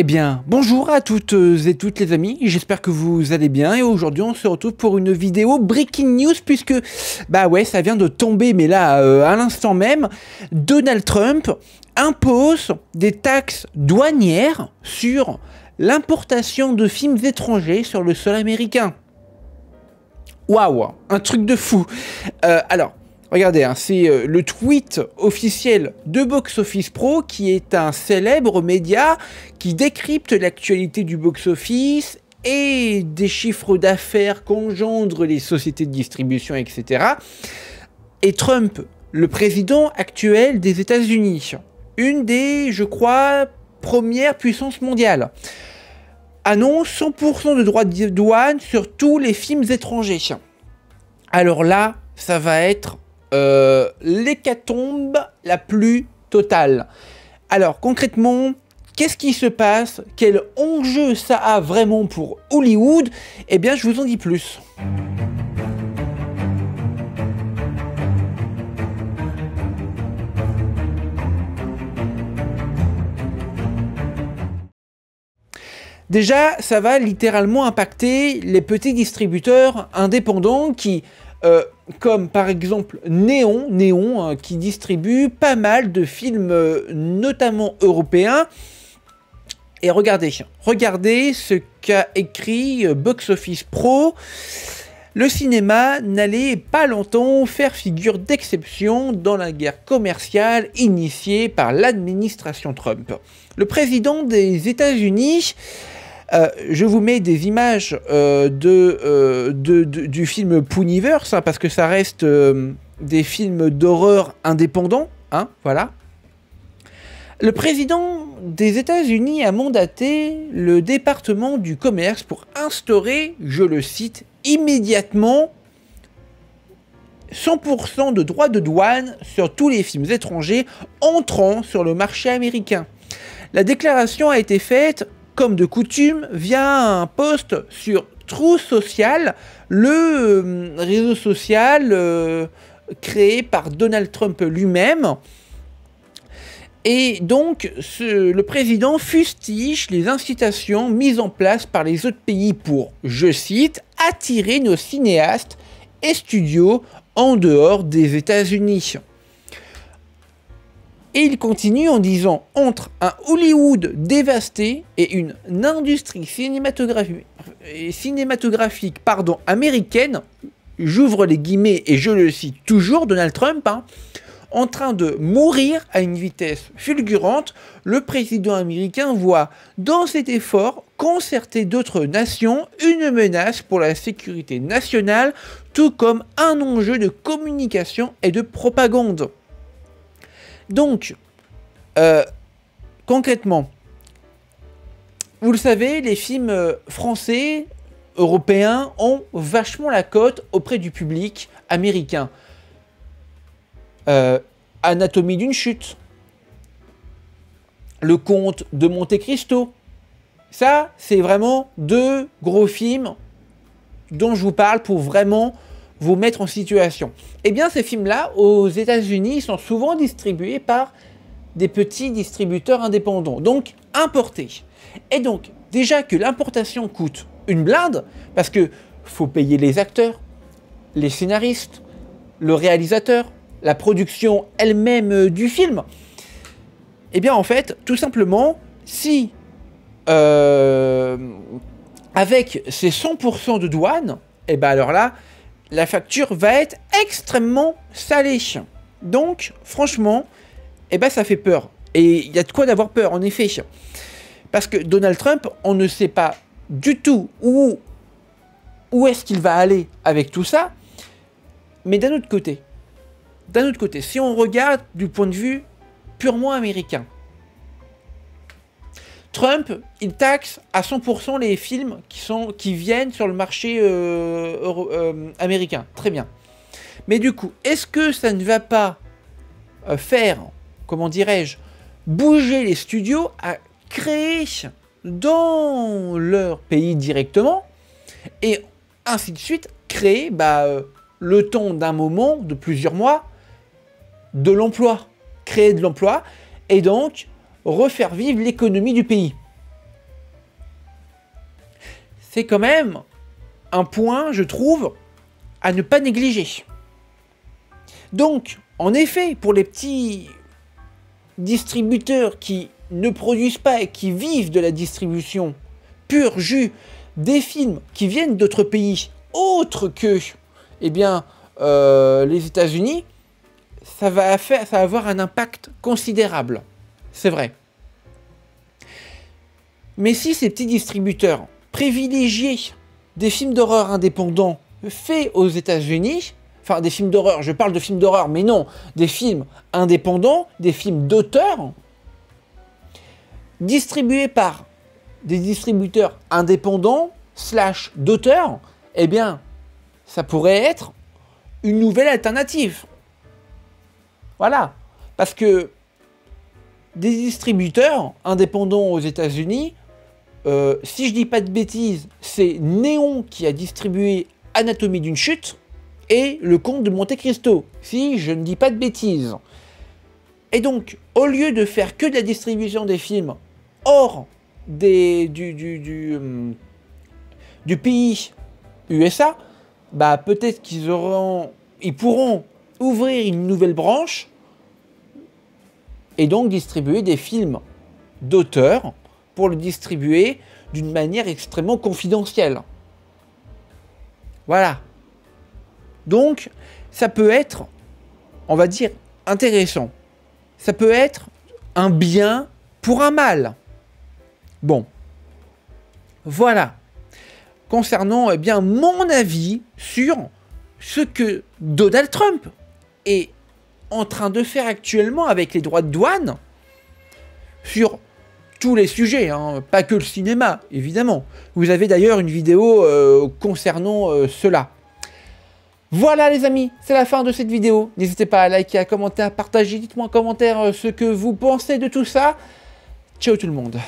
Eh bien, bonjour à toutes et toutes les amis, j'espère que vous allez bien et aujourd'hui on se retrouve pour une vidéo Breaking News puisque, bah ouais, ça vient de tomber, mais là, à l'instant même, Donald Trump impose des taxes douanières sur l'importation de films étrangers sur le sol américain. Waouh, un truc de fou. Alors, regardez, hein, c'est le tweet officiel de Box Office Pro, qui est un célèbre média qui décrypte l'actualité du box-office et des chiffres d'affaires qu'engendrent les sociétés de distribution, etc. Et Trump, le président actuel des États-Unis, une des, je crois, premières puissances mondiales, annonce 100% de droits de douane sur tous les films étrangers. Alors là, ça va être l'hécatombe la plus totale. Alors concrètement, qu'est-ce qui se passe? Quel enjeu ça a vraiment pour Hollywood? Eh bien, je vous en dis plus. Déjà, ça va littéralement impacter les petits distributeurs indépendants qui, comme par exemple Néon, qui distribue pas mal de films, notamment européens. Et regardez ce qu'a écrit Box Office Pro. Le cinéma n'allait pas longtemps faire figure d'exception dans la guerre commerciale initiée par l'administration Trump. Le président des États-Unis, je vous mets des images du film Puniverse, hein, parce que ça reste des films d'horreur indépendants, hein, voilà. Le président des États-Unis a mandaté le département du commerce pour instaurer, je le cite, immédiatement 100% de droits de douane sur tous les films étrangers entrant sur le marché américain. La déclaration a été faite, comme de coutume, via un post sur Truth Social, le réseau social créé par Donald Trump lui-même. Et donc, le président fustige les incitations mises en place par les autres pays pour, je cite, attirer nos cinéastes et studios en dehors des États-Unis. Et il continue en disant, entre un Hollywood dévasté et une industrie cinématographique américaine, j'ouvre les guillemets et je le cite toujours, Donald Trump, hein, en train de mourir à une vitesse fulgurante, le président américain voit dans cet effort concerté d'autres nations une menace pour la sécurité nationale, tout comme un enjeu de communication et de propagande. Donc, concrètement, vous le savez, les films français, européens ont vachement la cote auprès du public américain. Anatomie d'une chute, Le Comte de Monte Cristo, ça c'est vraiment deux gros films dont je vous parle pour vraiment vous mettre en situation. Eh bien ces films-là, aux États-Unis, sont souvent distribués par des petits distributeurs indépendants, donc importés. Et donc, déjà que l'importation coûte une blinde, parce que faut payer les acteurs, les scénaristes, le réalisateur, la production elle-même du film, eh bien en fait, tout simplement, si avec ces 100% de douane, eh bien alors là, la facture va être extrêmement salée. Donc, franchement, eh ben ça fait peur. Et il y a de quoi d'avoir peur, en effet. Parce que Donald Trump, on ne sait pas du tout où est-ce qu'il va aller avec tout ça. Mais d'un autre côté, si on regarde du point de vue purement américain, Trump, il taxe à 100% les films qui viennent sur le marché américain. Très bien. Mais du coup, est-ce que ça ne va pas faire, comment dirais-je, bouger les studios à créer dans leur pays directement et ainsi de suite, créer le temps d'un moment, de plusieurs mois, de l'emploi, créer de l'emploi et donc refaire vivre l'économie du pays. c'est quand même un point, je trouve, à ne pas négliger. Donc, en effet, pour les petits distributeurs qui ne produisent pas et qui vivent de la distribution pur jus des films qui viennent d'autres pays autres que, eh bien, les États-Unis, ça va avoir un impact considérable. C'est vrai. Mais si ces petits distributeurs privilégiaient des films d'horreur indépendants faits aux États-Unis, enfin des films d'horreur, je parle de films d'horreur, mais non, des films indépendants, des films d'auteurs, distribués par des distributeurs indépendants / d'auteurs, eh bien, ça pourrait être une nouvelle alternative. Voilà. Parce que des distributeurs indépendants aux États-Unis, si je dis pas de bêtises, c'est Néon qui a distribué Anatomie d'une chute et Le Comte de Monte Cristo, si je ne dis pas de bêtises. Et donc, au lieu de faire que de la distribution des films hors du pays USA, bah peut-être ils pourront ouvrir une nouvelle branche et donc distribuer des films d'auteurs pour le distribuer d'une manière extrêmement confidentielle. Voilà. Donc, ça peut être, on va dire, intéressant. Ça peut être un bien pour un mal. Bon. Voilà. Concernant, eh bien, mon avis sur ce que Donald Trump est en train de faire actuellement avec les droits de douane sur tous les sujets, hein, pas que le cinéma, évidemment. Vous avez d'ailleurs une vidéo concernant cela. Voilà les amis, c'est la fin de cette vidéo. N'hésitez pas à liker, à commenter, à partager. Dites-moi en commentaire ce que vous pensez de tout ça. Ciao tout le monde.